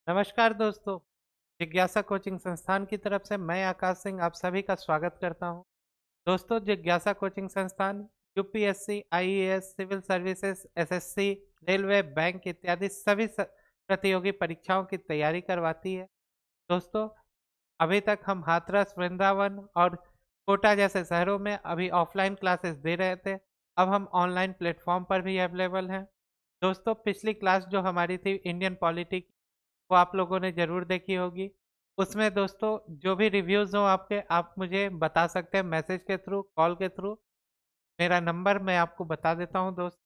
नमस्कार दोस्तों। जिज्ञासा कोचिंग संस्थान की तरफ से मैं आकाश सिंह आप सभी का स्वागत करता हूं। दोस्तों, जिज्ञासा coaching Sansthan UPSC, IAS, civil services, SSC, railway, bank इत्यादि सभी प्रतियोगी परीक्षाओं की तैयारी करवाती है। दोस्तों, अभी तक हम हाथरस, वृंदावन और कोटा जैसे शहरों में अभी ऑफलाइन क्लासेस दे रहे थे। अब हम ऑनलाइन प्लेटफॉर्म पर भी अवेलेबल हैं। दोस्तों, पिछली क्लास जो हमारी थी इंडियन पॉलिटी, वो आप लोगों ने ज़रूर देखी होगी। उसमें दोस्तों जो भी रिव्यूज़ हो आपके, आप मुझे बता सकते हैं मैसेज के थ्रू, कॉल के थ्रू। मेरा नंबर मैं आपको बता देता हूँ दोस्त,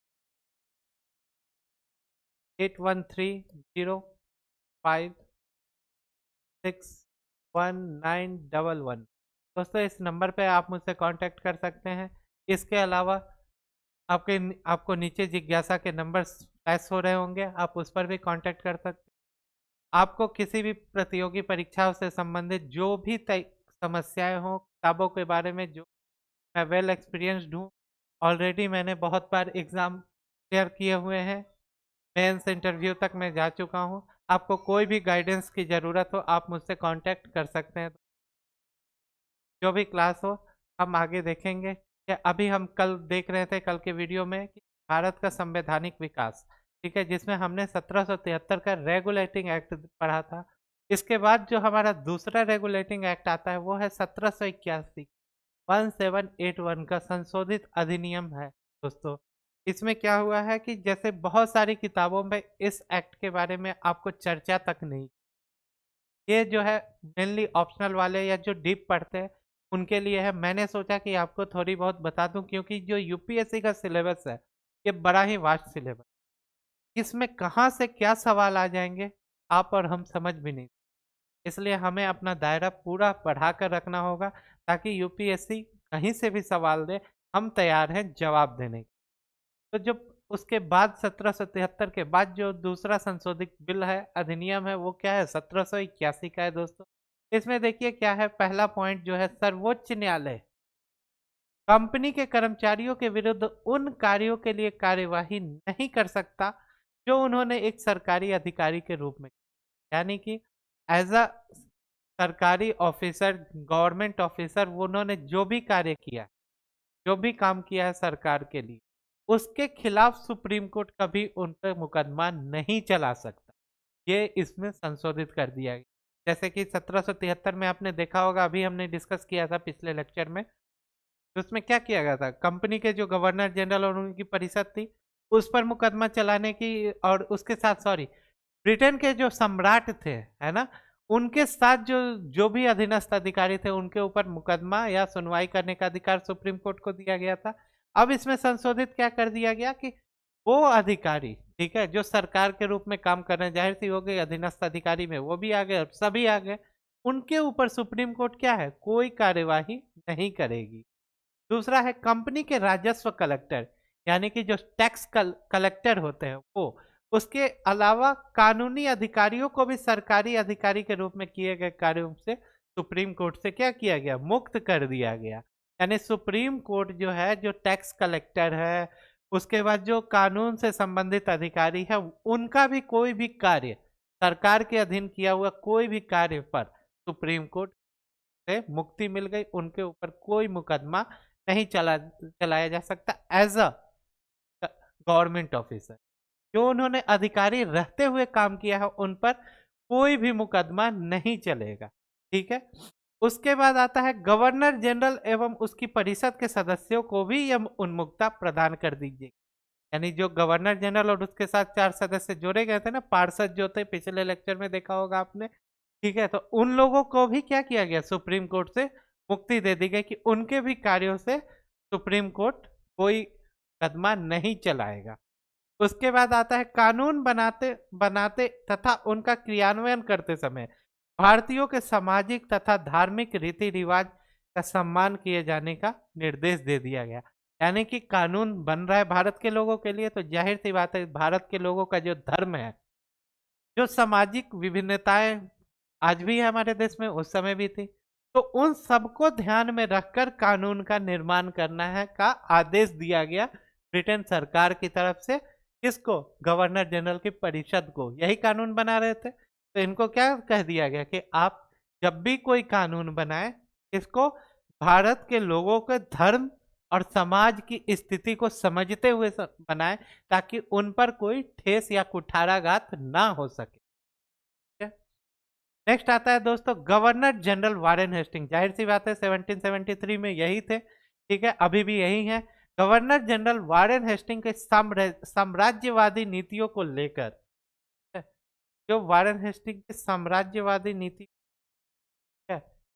8130561911। दोस्तों, इस नंबर पे आप मुझसे कांटेक्ट कर सकते हैं। इसके अलावा आपके आपको नीचे जिज्ञासा के नंबर फ्लैश हो रहे होंगे, आप उस पर भी कांटेक्ट कर सकते हैं। आपको किसी भी प्रतियोगी परीक्षाओं से संबंधित जो भी समस्याएं हो, किताबों के बारे में, जो मैं वेल एक्सपीरियंस्ड हूँ। ऑलरेडी मैंने बहुत बार एग्ज़ाम क्लियर किए हुए हैं। मेंस इंटरव्यू तक मैं जा चुका हूँ। आपको कोई भी गाइडेंस की ज़रूरत हो, आप मुझसे कांटेक्ट कर सकते हैं। जो भी क्लास हो हम आगे देखेंगे। क्या अभी हम कल देख रहे थे, कल के वीडियो में, कि भारत का संवैधानिक विकास, ठीक है, जिसमें हमने 1773 का रेगुलेटिंग एक्ट पढ़ा था। इसके बाद जो हमारा दूसरा रेगुलेटिंग एक्ट आता है वो है 1781, 1781 का संशोधित अधिनियम है। दोस्तों, इसमें क्या हुआ है कि जैसे बहुत सारी किताबों में इस एक्ट के बारे में आपको चर्चा तक नहीं, ये जो है मेनली ऑप्शनल वाले या जो डीप पढ़ते हैं उनके लिए है। मैंने सोचा कि आपको थोड़ी बहुत बता दूं, क्योंकि जो यूपीएससी का सिलेबस है ये बड़ा ही वास्ट सिलेबस, इसमें कहाँ से क्या सवाल आ जाएंगे आप और हम समझ भी नहीं। इसलिए हमें अपना दायरा पूरा बढ़ा कर रखना होगा, ताकि यूपीएससी कहीं से भी सवाल दे, हम तैयार हैं जवाब देने के। तो जब उसके बाद 1773 के बाद जो दूसरा संशोधित बिल है, अधिनियम है, वो क्या है, 1781 का है दोस्तों। इसमें देखिए क्या है, पहला पॉइंट जो है, सर्वोच्च न्यायालय कंपनी के कर्मचारियों के विरुद्ध उन कार्यों के लिए कार्यवाही नहीं कर सकता जो उन्होंने एक सरकारी अधिकारी के रूप में, यानी कि एज अ सरकारी ऑफिसर, गवर्नमेंट ऑफिसर, उन्होंने जो भी कार्य किया, जो भी काम किया है सरकार के लिए, उसके खिलाफ सुप्रीम कोर्ट कभी उन पर मुकदमा नहीं चला सकता। ये इसमें संशोधित कर दिया गया। जैसे कि 1773 में आपने देखा होगा, अभी हमने डिस्कस किया था पिछले लेक्चर में, तो उसमें क्या किया गया था, कंपनी के जो गवर्नर जनरल और उनकी परिषद थी, उस पर मुकदमा चलाने की, और उसके साथ सॉरी, ब्रिटेन के जो सम्राट थे, है ना, उनके साथ जो जो भी अधीनस्थ अधिकारी थे, उनके ऊपर मुकदमा या सुनवाई करने का अधिकार सुप्रीम कोर्ट को दिया गया था। अब इसमें संशोधित क्या कर दिया गया कि वो अधिकारी, ठीक है, जो सरकार के रूप में काम कर रहे हैं, जाहिर सी हो गई, अधीनस्थ अधिकारी में वो भी आ गए और सभी आ गए, उनके ऊपर सुप्रीम कोर्ट क्या है, कोई कार्यवाही नहीं करेगी। दूसरा है कंपनी के राजस्व कलेक्टर, यानी कि जो टैक्स कलेक्टर होते हैं वो, उसके अलावा कानूनी अधिकारियों को भी सरकारी अधिकारी के रूप में किए गए कार्यों से सुप्रीम कोर्ट से क्या किया गया, मुक्त कर दिया गया। यानी सुप्रीम कोर्ट जो है, जो टैक्स कलेक्टर है, उसके बाद जो कानून से संबंधित अधिकारी है, उनका भी कोई भी कार्य, सरकार के अधीन किया हुआ कोई भी कार्य पर सुप्रीम कोर्ट से मुक्ति मिल गई। उनके ऊपर कोई मुकदमा नहीं चलाया जा सकता एज अ गवर्नमेंट ऑफिसर। जो उन्होंने अधिकारी रहते हुए काम किया है, उन पर कोई भी मुकदमा नहीं चलेगा। ठीक है। उसके बाद आता है गवर्नर जनरल एवं उसकी परिषद के सदस्यों को भी यह उन्मुक्ता प्रदान कर दीजिए। यानी जो गवर्नर जनरल और उसके साथ 4 सदस्य जोड़े गए थे ना, पार्षद जो थे, पिछले लेक्चर में देखा होगा आपने, ठीक है, तो उन लोगों को भी क्या किया गया, सुप्रीम कोर्ट से मुक्ति दे दी गई कि उनके भी कार्यों से सुप्रीम कोर्ट कोई मुकदमा नहीं चलाएगा। उसके बाद आता है कानून बनाते बनाते तथा उनका क्रियान्वयन करते समय भारतीयों के सामाजिक तथा धार्मिक रीति रिवाज का सम्मान किए जाने का निर्देश दे दिया गया। यानी कि कानून बन रहा है भारत के लोगों के लिए, तो जाहिर सी बात है भारत के लोगों का जो धर्म है, जो सामाजिक विभिन्नताएं आज भी है हमारे देश में, उस समय भी थी, तो उन सबको ध्यान में रखकर कानून का निर्माण करना है का आदेश दिया गया ब्रिटेन सरकार की तरफ से। किसको, गवर्नर जनरल की परिषद को, यही कानून बना रहे थे। तो इनको क्या कह दिया गया कि आप जब भी कोई कानून बनाए, इसको भारत के लोगों के धर्म और समाज की स्थिति को समझते हुए बनाए, ताकि उन पर कोई ठेस या कुठाराघात ना हो सके। नेक्स्ट आता है दोस्तों गवर्नर जनरल वारेन हेस्टिंग। जाहिर सी बात है 1773 में यही थे, ठीक है, अभी भी यही है। गवर्नर जनरल वारेन हेस्टिंग के साम्राज्यवादी नीतियों को लेकर, जो वारेन हेस्टिंग की साम्राज्यवादी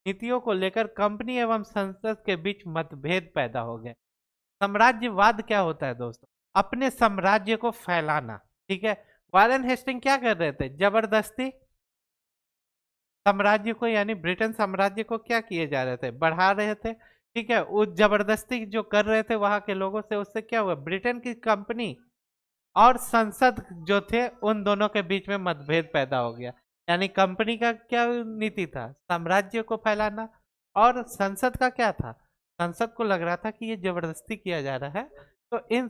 नीतियों को लेकर कंपनी एवं संसद के बीच मतभेद पैदा हो गए। साम्राज्यवाद क्या होता है दोस्तों? अपने साम्राज्य को फैलाना, ठीक है। वारेन हेस्टिंग क्या कर रहे थे? जबरदस्ती साम्राज्य को, यानी ब्रिटेन साम्राज्य को क्या किए जा रहे थे? बढ़ा रहे थे, ठीक है। वो जबरदस्ती जो कर रहे थे वहां के लोगों से, उससे क्या हुआ? ब्रिटेन की कंपनी और संसद जो थे उन दोनों के बीच में मतभेद पैदा हो गया। यानी कंपनी का क्या नीति था? साम्राज्य को फैलाना। और संसद का क्या था? संसद को लग रहा था कि ये जबरदस्ती किया जा रहा है, तो इन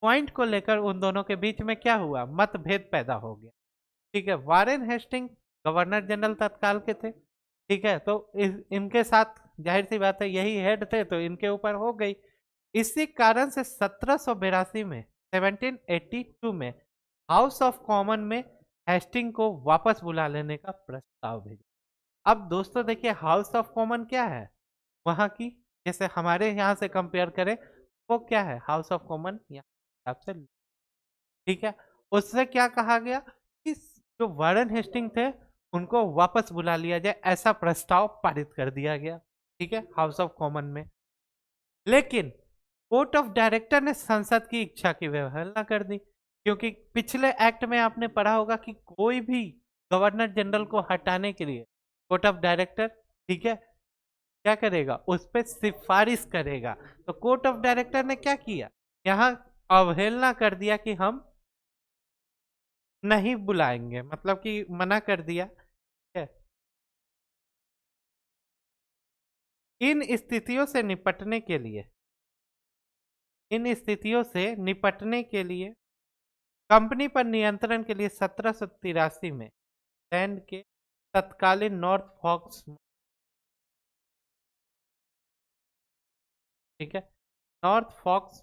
पॉइंट को लेकर उन दोनों के बीच में क्या हुआ? मतभेद पैदा हो गया, ठीक है। वारेन हेस्टिंग गवर्नर जनरल तत्काल के थे, ठीक है। तो इनके साथ जाहिर सी बात है यही हेड थे, तो इनके ऊपर हो गई। इसी कारण से 1782 में 1782 में हाउस ऑफ कॉमन में हेस्टिंग को वापस बुला लेने का प्रस्ताव भेजा। अब दोस्तों देखिए, हाउस ऑफ कॉमन क्या है वहां की, जैसे हमारे यहाँ से कंपेयर करें, वो क्या है? हाउस ऑफ कॉमन यहाँ से, ठीक है। उससे क्या कहा गया कि जो वारेन हेस्टिंग थे उनको वापस बुला लिया जाए, ऐसा प्रस्ताव पारित कर दिया गया, ठीक है, हाउस ऑफ कॉमन में। लेकिन कोर्ट ऑफ डायरेक्टर ने संसद की इच्छा की अवहेलना कर दी, क्योंकि पिछले एक्ट में आपने पढ़ा होगा कि कोई भी गवर्नर जनरल को हटाने के लिए कोर्ट ऑफ डायरेक्टर, ठीक है, क्या करेगा? उस पर सिफारिश करेगा। तो कोर्ट ऑफ डायरेक्टर ने क्या किया? यहाँ अवहेलना कर दिया कि हम नहीं बुलाएंगे, मतलब कि मना कर दिया, ठीक है। इन स्थितियों से निपटने के लिए, इन स्थितियों से निपटने के लिए कंपनी पर नियंत्रण के लिए 1783 में लैंड के तत्कालीन नॉर्थ फॉक्स, ठीक है, नॉर्थ फॉक्स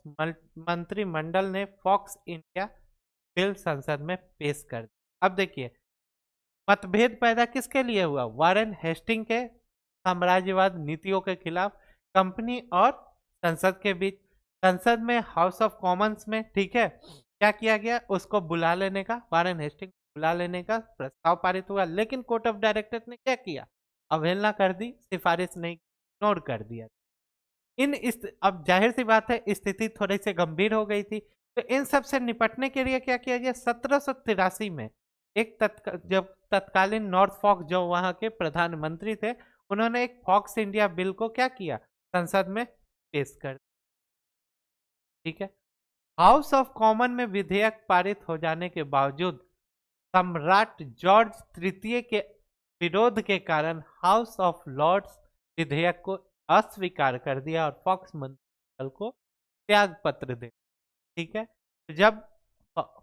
मंत्रिमंडल ने फॉक्स इंडिया बिल संसद में पेश कर दिया। अब देखिए, मतभेद पैदा किसके लिए हुआ? वारेन हेस्टिंग के साम्राज्यवाद नीतियों के खिलाफ कंपनी और संसद के बीच। संसद में, हाउस ऑफ कॉमन्स में, ठीक है, क्या किया गया? उसको बुला लेने का, वारेन हेस्टिंग बुला लेने का प्रस्ताव पारित हुआ। लेकिन कोर्ट ऑफ डायरेक्टर ने क्या किया? अवहेलना कर दी, सिफारिश नहीं, इग्नोर कर दिया। अब जाहिर सी बात है स्थिति थोड़ी सी गंभीर हो गई थी, तो इन सब से निपटने के लिए क्या किया गया? 1783 में एक जब तत्कालीन नॉर्थ फॉक्स जो वहां के प्रधानमंत्री थे, उन्होंने एक फॉक्स इंडिया बिल को क्या किया? संसद में पेश कर, ठीक है। हाउस ऑफ कॉमन में विधेयक पारित हो जाने के बावजूद सम्राट जॉर्ज तृतीय के विरोध के कारण हाउस ऑफ लॉर्ड्स विधेयक को अस्वीकार कर दिया और फॉक्स मंत्रिमंडल को त्याग पत्र दे, ठीक है। तो जब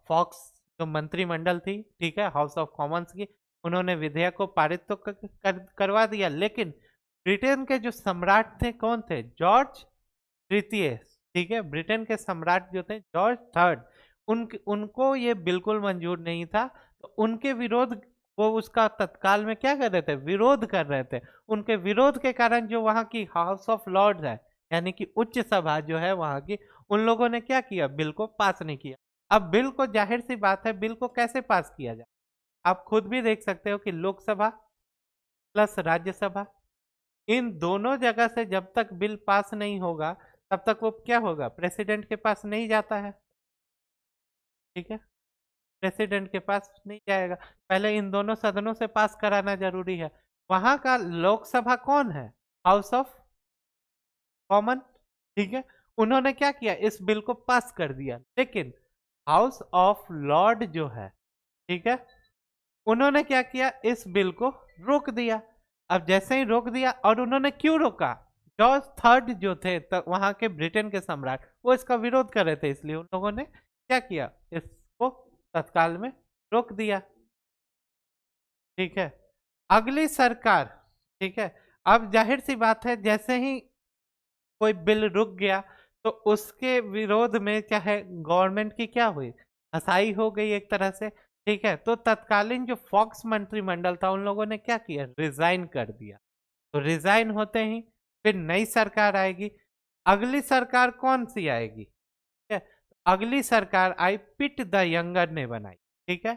फॉक्स जो मंत्रिमंडल थी, ठीक है, हाउस ऑफ कॉमन्स की, उन्होंने विधेयक को पारित तो करवा दिया, लेकिन ब्रिटेन के जो सम्राट थे, कौन थे? जॉर्ज तृतीय, ठीक है, ब्रिटेन के सम्राट जो थे जॉर्ज थर्ड, उनको ये बिल्कुल मंजूर नहीं था। तो उनके विरोध, वो उसका तत्काल में क्या कर रहे थे? विरोध कर रहे थे। उनके विरोध के कारण जो वहां की हाउस ऑफ लॉर्ड्स है, यानी कि उच्च सभा जो है वहां की, उन लोगों ने क्या किया? बिल को पास नहीं किया। अब बिल को, जाहिर सी बात है, बिल को कैसे पास किया जाए? आप खुद भी देख सकते हो कि लोकसभा प्लस राज्यसभा, इन दोनों जगह से जब तक बिल पास नहीं होगा, तब तक वो क्या होगा? प्रेसिडेंट के पास नहीं जाता है, ठीक है, प्रेसिडेंट के पास नहीं जाएगा। पहले इन दोनों सदनों से पास कराना जरूरी है। वहां का लोकसभा कौन है? हाउस ऑफ कॉमन, ठीक है। उन्होंने क्या किया? इस बिल को पास कर दिया, लेकिन हाउस ऑफ लॉर्ड जो है, ठीक है, उन्होंने क्या किया? इस बिल को रोक दिया। अब जैसे ही रोक दिया, और उन्होंने क्यों रोका? जॉर्ज थर्ड जो थे वहां के ब्रिटेन के सम्राट, वो इसका विरोध कर रहे थे, इसलिए उन लोगों ने क्या किया? इसको तत्काल में रोक दिया। ठीक है। अगली सरकार, ठीक है, अब जाहिर सी बात है जैसे ही कोई बिल रुक गया तो उसके विरोध में चाहे गवर्नमेंट की क्या हुई, हसाई हो गई एक तरह से। ठीक है, तो तत्कालीन जो फॉक्स मंत्रिमंडल था उन लोगों ने क्या किया, रिजाइन कर दिया। तो रिजाइन होते ही फिर नई सरकार आएगी। अगली सरकार कौन सी आएगी, ठीक है, अगली सरकार आई पिट द यंगर ने बनाई। ठीक है,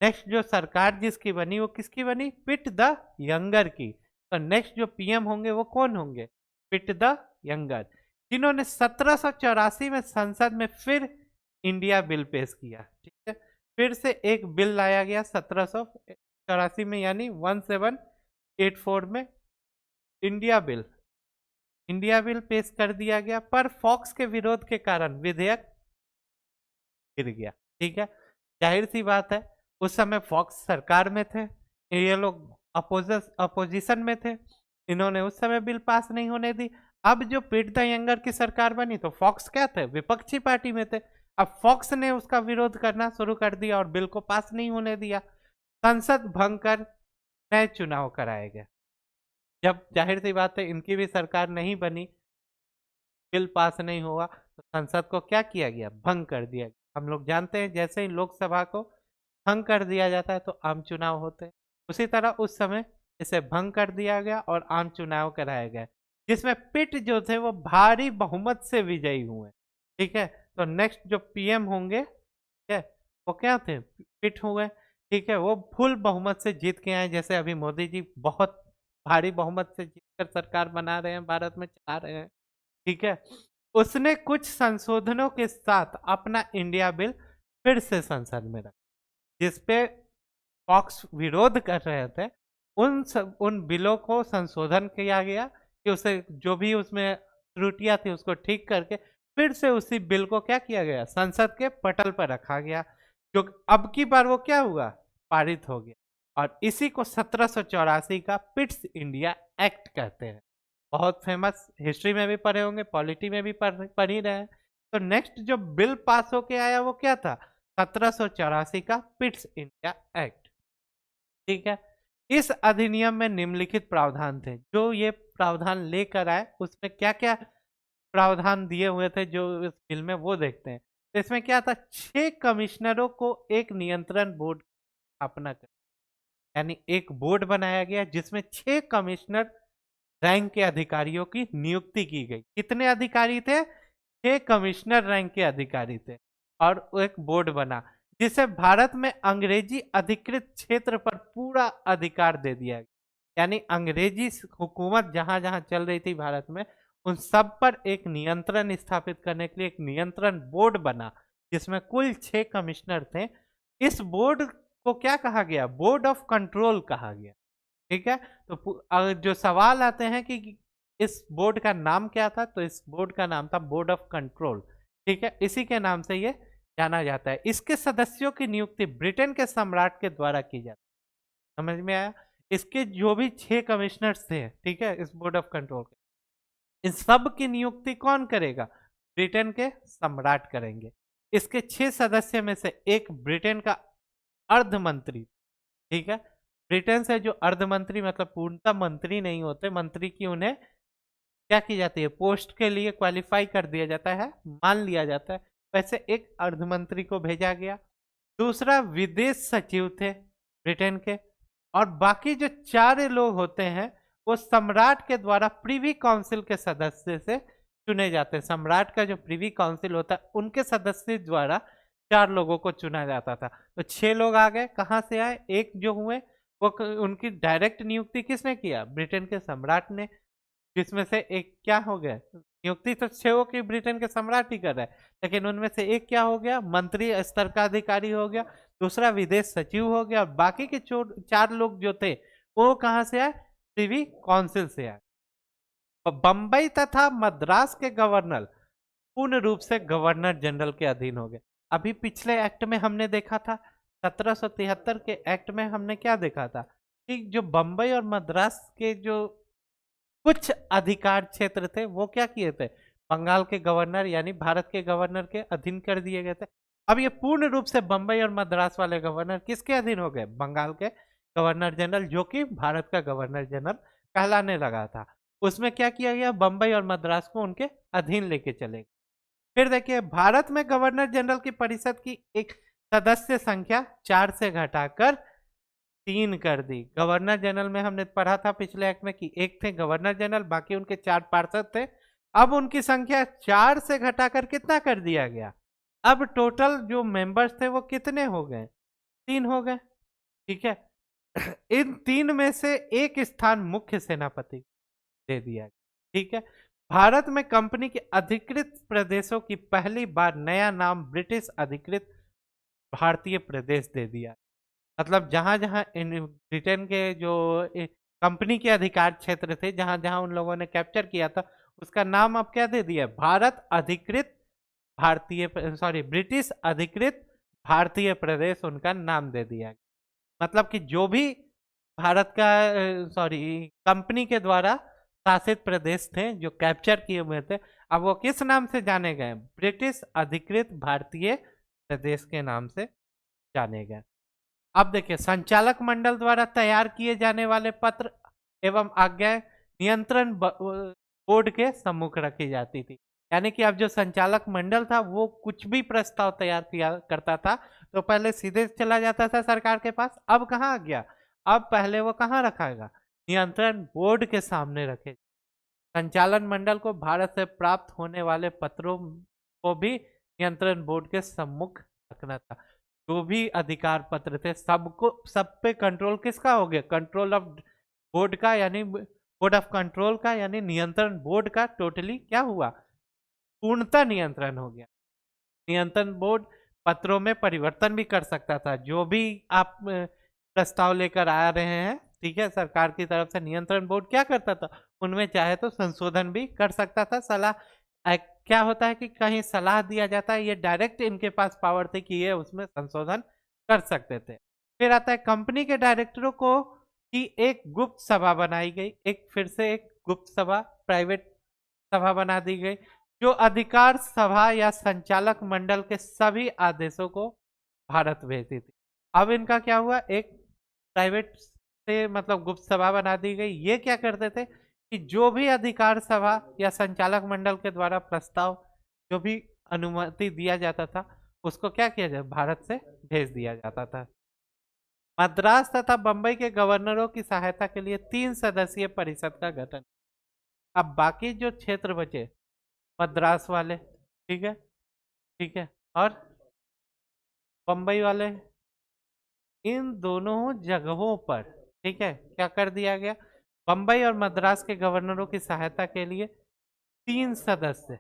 नेक्स्ट जो सरकार जिसकी बनी वो किसकी बनी, पिट द यंगर की। तो नेक्स्ट जो पीएम होंगे वो कौन होंगे, पिट द यंगर, जिन्होंने 1784 में संसद में फिर इंडिया बिल पेश किया। ठीक है, फिर से एक बिल लाया गया 1784 में, यानी 1784 में इंडिया बिल पेश कर दिया गया, पर फॉक्स के विरोध के कारण विधेयक गिर गया। ठीक है, जाहिर सी बात है उस समय फॉक्स सरकार में थे, ये लोग अपोजिशन में थे, इन्होंने उस समय बिल पास नहीं होने दी। अब जो पीट द यंगर की सरकार बनी तो फॉक्स क्या थे, विपक्षी पार्टी में थे। अब फॉक्स ने उसका विरोध करना शुरू कर दिया और बिल को पास नहीं होने दिया। संसद भंग कर नए चुनाव कराए गए। जब जाहिर सी बात है इनकी भी सरकार नहीं बनी, बिल पास नहीं हुआ, तो संसद को क्या किया गया, भंग कर दिया गया। हम लोग जानते हैं जैसे ही लोकसभा को भंग कर दिया जाता है तो आम चुनाव होते हैं, उसी तरह उस समय इसे भंग कर दिया गया और आम चुनाव कराए गए, जिसमें पिट जो थे वो भारी बहुमत से विजयी हुए। ठीक है, तो नेक्स्ट जो पीएम होंगे, ठीक है, वो क्या थे, पिट हुए। ठीक है, वो फुल बहुमत से जीत के आए, जैसे अभी मोदी जी बहुत भारी बहुमत से जीतकर सरकार बना रहे हैं, भारत में चला रहे हैं। ठीक है, उसने कुछ संशोधनों के साथ अपना इंडिया बिल फिर से संसद में रखा, जिसपे फॉक्स विरोध कर रहे थे। उन बिलों को संशोधन किया गया कि उसे जो भी उसमें त्रुटियां थी उसको ठीक करके फिर से उसी बिल को क्या किया गया, संसद के पटल पर रखा गया, जो अब की बार वो क्या हुआ, पारित हो गया। और इसी को 1784 का पिट्स इंडिया एक्ट कहते हैं। बहुत फेमस, हिस्ट्री में भी पढ़े होंगे, पॉलिटी में भी पढ़ ही रहे हैं। तो नेक्स्ट जो बिल पास होके आया वो क्या था, 1784 का पिट्स इंडिया एक्ट। ठीक है, इस अधिनियम में निम्नलिखित प्रावधान थे, जो ये प्रावधान लेकर आए उसमें क्या क्या प्रावधान दिए हुए थे जो इस बिल में, वो देखते हैं। तो इसमें क्या था, 6 कमिश्नरों को एक नियंत्रण बोर्ड स्थापना कर, यानी एक बोर्ड बनाया गया जिसमें 6 कमिश्नर रैंक के अधिकारियों की नियुक्ति की गई। कितने अधिकारी थे, 6 कमिश्नर रैंक के अधिकारी थे, और एक बोर्ड बना जिसे भारत में अंग्रेजी अधिकृत क्षेत्र पर पूरा अधिकार दे दिया गया। यानी अंग्रेजी हुकूमत जहां जहां चल रही थी भारत में, उन सब पर एक नियंत्रण स्थापित करने के लिए एक नियंत्रण बोर्ड बना, जिसमें कुल 6 कमिश्नर थे। इस बोर्ड को क्या कहा गया, बोर्ड ऑफ कंट्रोल कहा गया। ठीक है, तो जो सवाल आते हैं कि इस बोर्ड का नाम क्या था, तो इस बोर्ड का नाम था बोर्ड ऑफ कंट्रोल। ठीक है, इसी के नाम से ये जाना जाता है। इसके सदस्यों की नियुक्ति ब्रिटेन के सम्राट के द्वारा की जाती है। समझ में आया, इसके जो भी 6 कमिश्नर्स थे, ठीक है, इस बोर्ड ऑफ कंट्रोल के, इन सब की नियुक्ति कौन करेगा, ब्रिटेन के सम्राट करेंगे। इसके 6 सदस्य में से एक ब्रिटेन का अर्ध मंत्री, ठीक है, ब्रिटेन से जो अर्ध मंत्री मतलब पूर्णतः मंत्री नहीं होते, मंत्री की उन्हें क्या की जाती है, पोस्ट के लिए क्वालिफाई कर दिया जाता है, मान लिया जाता है, वैसे एक अर्ध मंत्री को भेजा गया। दूसरा विदेश सचिव थे ब्रिटेन के, और बाकी जो 4 लोग होते हैं वो सम्राट के द्वारा प्रिवी काउंसिल के सदस्य से चुने जाते हैं। सम्राट का जो प्रिवी काउंसिल होता है उनके सदस्य द्वारा 4 लोगों को चुना जाता था। तो 6 लोग आ गए, कहाँ से आए, एक जो हुए वो उनकी डायरेक्ट नियुक्ति किसने किया, ब्रिटेन के सम्राट ने, जिसमें से एक क्या हो गया, नियुक्ति तो 6 की ब्रिटेन के सम्राट ही कर रहा है, लेकिन उनमें से एक क्या हो गया, मंत्री स्तर का अधिकारी हो गया, दूसरा विदेश सचिव हो गया, और बाकी के 4 लोग जो थे वो कहां से आए, प्रिवी काउंसिल से आए। बंबई तथा मद्रास के गवर्नर पूर्ण रूप से गवर्नर जनरल के अधीन हो गए। अभी पिछले एक्ट में हमने देखा था, 1773 के एक्ट में हमने क्या देखा था कि जो बंबई और मद्रास के जो कुछ अधिकार क्षेत्र थे वो क्या किए थे, बंगाल के गवर्नर यानी भारत के गवर्नर के अधीन कर दिए गए थे। अब ये पूर्ण रूप से बंबई और मद्रास वाले गवर्नर किसके अधीन हो गए, बंगाल के गवर्नर जनरल, जो कि भारत का गवर्नर जनरल कहलाने लगा था। उसमें क्या किया गया, बम्बई और मद्रास को उनके अधीन लेके चले गए। फिर देखिए, भारत में गवर्नर जनरल की परिषद की एक सदस्य संख्या 4 से घटाकर 3 कर दी। गवर्नर जनरल में हमने पढ़ा था पिछले एक्ट में कि एक थे गवर्नर जनरल, बाकी उनके 4 पार्षद थे। अब उनकी संख्या 4 से घटाकर कितना कर दिया गया, अब टोटल जो मेंबर्स थे वो कितने हो गए, 3 हो गए। ठीक है। इन 3 में से एक स्थान मुख्य सेनापति दे दिया गया। ठीक है। भारत में कंपनी के अधिकृत प्रदेशों की पहली बार नया नाम ब्रिटिश अधिकृत भारतीय प्रदेश दे दिया। मतलब जहां जहां ब्रिटेन के जो कंपनी के अधिकार क्षेत्र थे, जहां जहां उन लोगों ने कैप्चर किया था, उसका नाम अब क्या दे दिया, भारत अधिकृत भारतीय, सॉरी, ब्रिटिश अधिकृत भारतीय प्रदेश उनका नाम दे दिया। मतलब कि जो भी भारत का, सॉरी, कंपनी के द्वारा शासित प्रदेश थे जो कैप्चर किए हुए थे, अब वो किस नाम से जाने गए, ब्रिटिश अधिकृत भारतीय प्रदेश के नाम से जाने गए। अब देखिए, संचालक मंडल द्वारा तैयार किए जाने वाले पत्र एवं आज्ञाएं नियंत्रण बोर्ड के सम्मुख रखी जाती थी। यानी कि अब जो संचालक मंडल था वो कुछ भी प्रस्ताव तैयार किया करता था तो पहले सीधे चला जाता था सरकार के पास। अब कहाँ आ गया, अब पहले वो कहाँ रखाएगा, नियंत्रण बोर्ड के सामने रखे। संचालन मंडल को भारत से प्राप्त होने वाले पत्रों को भी नियंत्रण बोर्ड के सम्मुख रखना था। जो भी अधिकार पत्र थे सबको, सब पे कंट्रोल किसका हो गया, कंट्रोल ऑफ बोर्ड का, यानी बोर्ड ऑफ कंट्रोल का, यानी नियंत्रण बोर्ड का टोटली क्या हुआ, पूर्णतः नियंत्रण हो गया। नियंत्रण बोर्ड पत्रों में परिवर्तन भी कर सकता था। जो भी आप प्रस्ताव लेकर आ रहे हैं, ठीक है, सरकार की तरफ से नियंत्रण बोर्ड क्या करता था, उनमें चाहे तो संशोधन भी कर सकता था। सलाह क्या होता है कि कहीं सलाह दिया जाता है, ये डायरेक्ट इनके पास पावर थी कि ये उसमें संशोधन कर सकते थे। फिर आता है कंपनी के डायरेक्टरों को की एक गुप्त सभा बनाई गई, एक फिर से एक गुप्त सभा, प्राइवेट सभा बना दी गई, जो अधिकार सभा या संचालक मंडल के सभी आदेशों को भारत भेजती थी। अब इनका क्या हुआ, एक प्राइवेट से मतलब गुप्त सभा बना दी गई। ये क्या करते थे कि जो भी अधिकार सभा या संचालक मंडल के द्वारा प्रस्ताव, जो भी अनुमति दिया जाता था, उसको क्या किया जाए, भारत से भेज दिया जाता था। मद्रास तथा बंबई के गवर्नरों की सहायता के लिए 3 सदस्यीय परिषद का गठन। अब बाकी जो क्षेत्र बचे, मद्रास वाले, ठीक है, ठीक है, और बंबई वाले, इन दोनों जगहों पर, ठीक है, क्या कर दिया गया, बंबई और मद्रास के गवर्नरों की सहायता के लिए 3 सदस्य,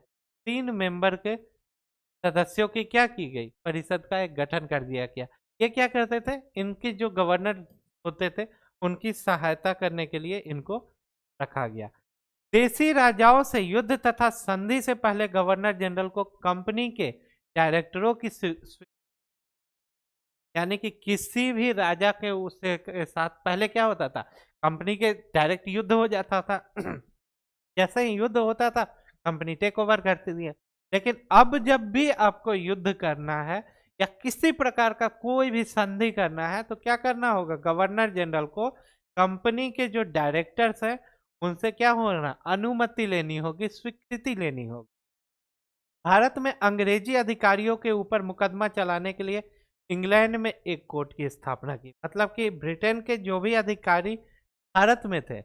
3 मेंबर के सदस्यों की क्या की गई, परिषद का एक गठन कर दिया गया। ये क्या करते थे, इनके जो गवर्नर होते थे उनकी सहायता करने के लिए इनको रखा गया। देशी राजाओं से युद्ध तथा संधि से पहले गवर्नर जनरल को कंपनी के डायरेक्टरों की, यानी कि किसी भी राजा के उसके साथ पहले क्या होता था, कंपनी के डायरेक्ट युद्ध हो जाता था। जैसे ही युद्ध होता था कंपनी टेक ओवर करती थी। लेकिन अब जब भी आपको युद्ध करना है या किसी प्रकार का कोई भी संधि करना है तो क्या करना होगा, गवर्नर जनरल को कंपनी के जो डायरेक्टर्स हैं उनसे क्या होना, अनुमति लेनी होगी, स्वीकृति लेनी होगी। भारत में अंग्रेजी अधिकारियों के ऊपर मुकदमा चलाने के लिए इंग्लैंड में एक कोर्ट की स्थापना की। मतलब कि ब्रिटेन के जो भी अधिकारी भारत में थे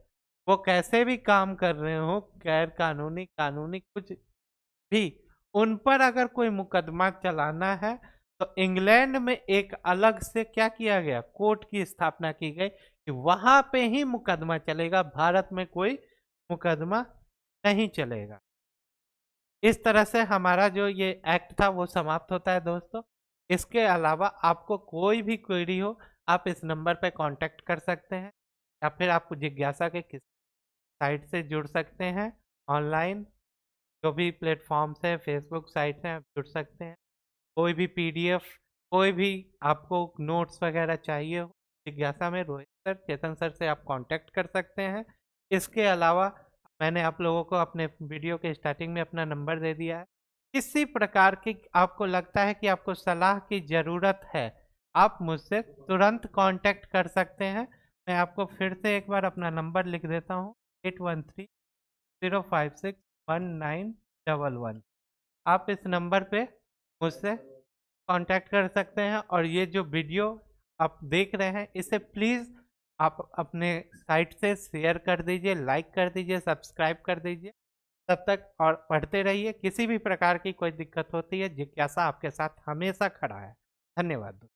वो कैसे भी काम कर रहे हो, गैर कानूनी कानूनी कुछ भी, उन पर अगर कोई मुकदमा चलाना है तो इंग्लैंड में एक अलग से क्या किया गया, कोर्ट की स्थापना की गई कि वहां पे ही मुकदमा चलेगा, भारत में कोई मुकदमा नहीं चलेगा। इस तरह से हमारा जो ये एक्ट था वो समाप्त होता है दोस्तों। इसके अलावा आपको कोई भी क्वेरी हो आप इस नंबर पे कांटेक्ट कर सकते हैं, या फिर आप जिज्ञासा के किस साइट से जुड़ सकते हैं। ऑनलाइन जो भी प्लेटफॉर्म्स हैं, फेसबुक साइट हैं, आप जुड़ सकते हैं। कोई भी पीडीएफ, कोई भी आपको नोट्स वगैरह चाहिए हो, जिज्ञासा में रोहित सर, चेतन सर से आप कांटेक्ट कर सकते हैं। इसके अलावा मैंने आप लोगों को अपने वीडियो के स्टार्टिंग में अपना नंबर दे दिया है। किसी प्रकार की आपको लगता है कि आपको सलाह की ज़रूरत है आप मुझसे तुरंत कांटेक्ट कर सकते हैं। मैं आपको फिर से एक बार अपना नंबर लिख देता हूँ, 8130561911। आप इस नंबर पे मुझसे कांटेक्ट कर सकते हैं और ये जो वीडियो आप देख रहे हैं इसे प्लीज़ आप अपने साइट से शेयर कर दीजिए, लाइक कर दीजिए, सब्सक्राइब कर दीजिए। तब तक और पढ़ते रहिए। किसी भी प्रकार की कोई दिक्कत होती है, जिज्ञासा आपके साथ हमेशा खड़ा है। धन्यवाद।